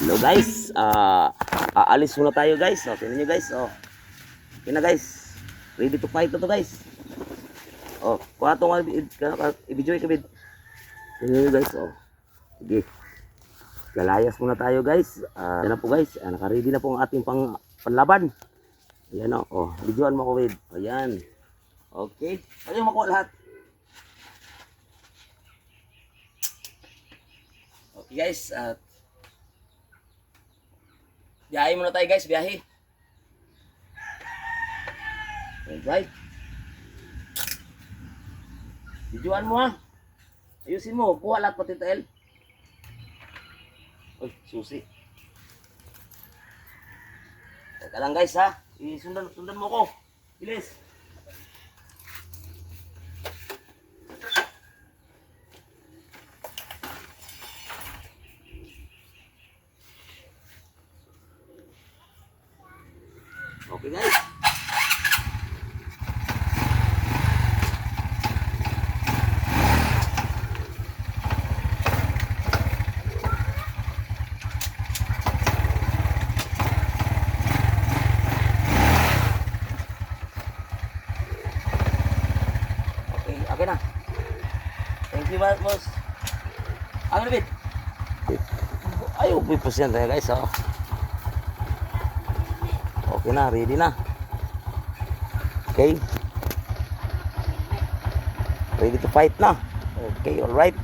Hello guys, aalis muna tayo guys. O, tingnan nyo guys. O, okay na guys. Ready to fight na to guys. O, kuha itong i-video kabid. Tingnan nyo guys. O, sige. Lalayas muna tayo guys. Yan na po guys. Naka-ready na po ang ating panlaban. Ayan o. O, videoan mo ko with. Ayan. Okay. Ano yung makuha lahat? Okay guys. Biyahe muna tayo guys. Biyahe. Alright. Videoan mo ha. Ayusin mo. Kuha lahat pati tael. Uy, susi. Teka lang guys ha. Sundan mo ko. Bilis. Okay guys. Okay na. Thank you boss. Ang bit. Ay, upipos yan tayo guys. Oh. Okay na, ready na. Okay. Ready to fight na. Okay, alright.